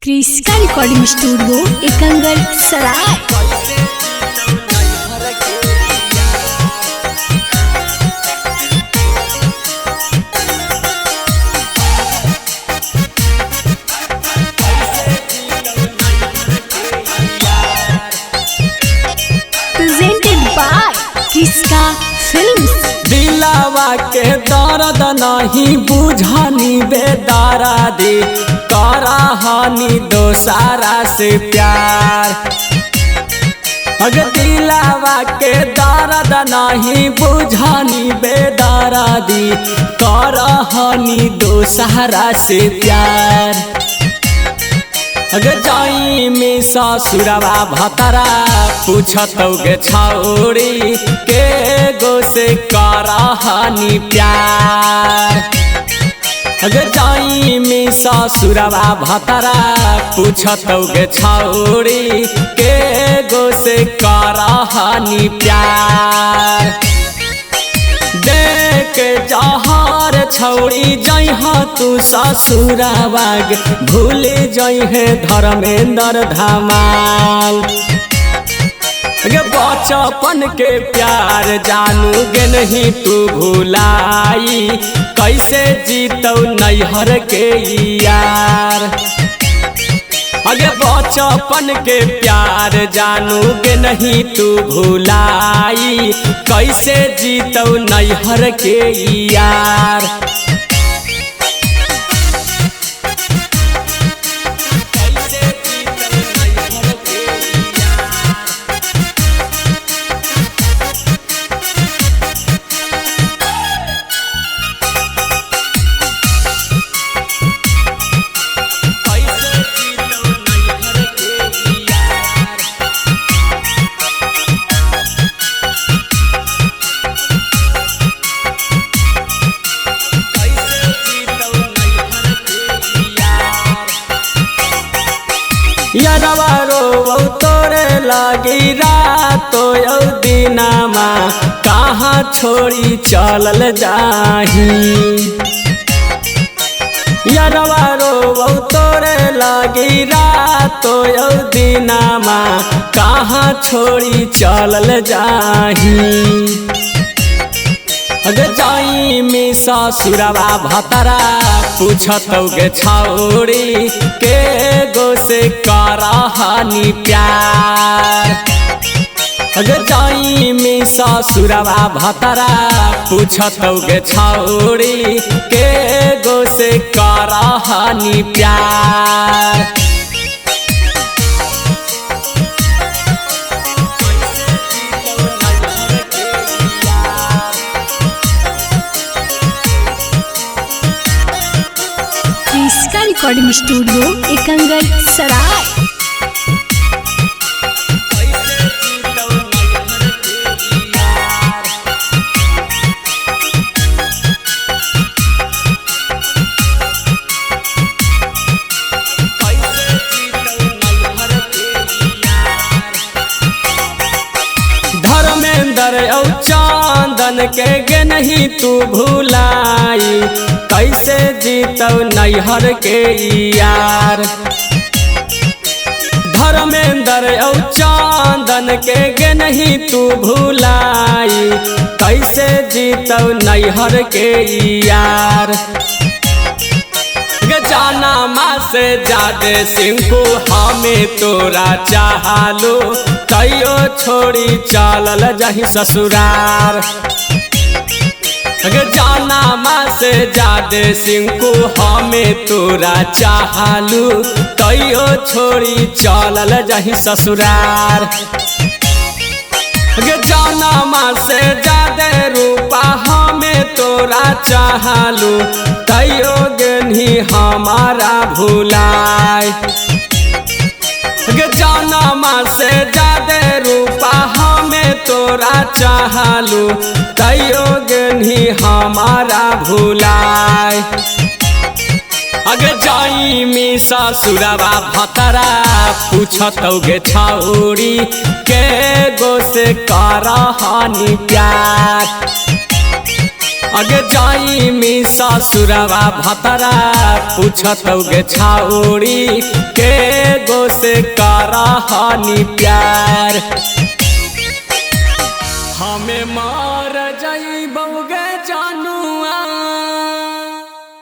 क्रिस्का recording studio Ekangal Sarai. Presented by Kriska films. दिलावा के दर्द नहीं बुझानी बेदारा दे कराहानी दोसारा से प्यार। अगर दिलावा के दर्द नहीं बुझानी बेदारा दी कराहानी दोसारा से प्यार। अगर जाई में ससुरवा भतरा पूछतौ गे छौड़ी के गो से कराहानी प्यार। अगर जाई में ससुरवा भतरा पूछतौ गे छौड़ी के गो से कराहानी प्यार। देख जहर छौड़ी जइहा तू ससुराबाग भूल जइहे धर्मेंद्र धमाल। बचपन के प्यार जानू गे नहीं तू भुलाई कैसे जीतौ नैहर के यार। अगे बचपन के प्यार जानू गे नहीं तू भुलाई कैसे जीतौ नैहर के यार। यारवा रो तोरे लगी रातो यौ दिनामा कहाँ छोड़ी चलल जाही। यारवा रो तोरे लगी रातो यौ दिनामा कहाँ छोड़ी चलल जाही। अगर जाई में ससुरवा भतरा पूछतौ गे छौड़ी के गो से कराहानी प्यार। अगर जाई में ससुरवा भतरा पूछतौ गे छौड़ी के गो से कराहानी प्यार। क्रिस्का रिकॉर्डिंग स्टूडियो एकंगल सराय। धर्मेंद्र औ चांदन के गे नहीं तू भुलाई कैसे जीतौ नैहर के यार। धर्मेंद्र औ चांदन के गे नहीं तू भुलाई कैसे जीतौ नैहर के यार। जाना माँ से जादे सिंकू हमें तोरा चाहलो तैयो छोड़ी चलल जही ससुरार। जाना माँ से जादे सिंकू हमें तोरा चाहलू तैयो छोड़ी चलल जही ससुरार। जाना माँ से जादे रूपा हमें तोरा चाहलू तैयो गेनी हमारा भुलाए। जाना माँ से जादे रूपा हमें तोरा चाहलू तैयो गेनी हमारा भुलाए। अगे जाई में ससुरवा भतरा पूछतौ गे छौड़ी के गो से कराहानी प्यार। अगे जाई मी ससुरवा भतरा पूछतौ गे छौड़ी के से कारा हानि प्यार। हमें मार जाई बउगे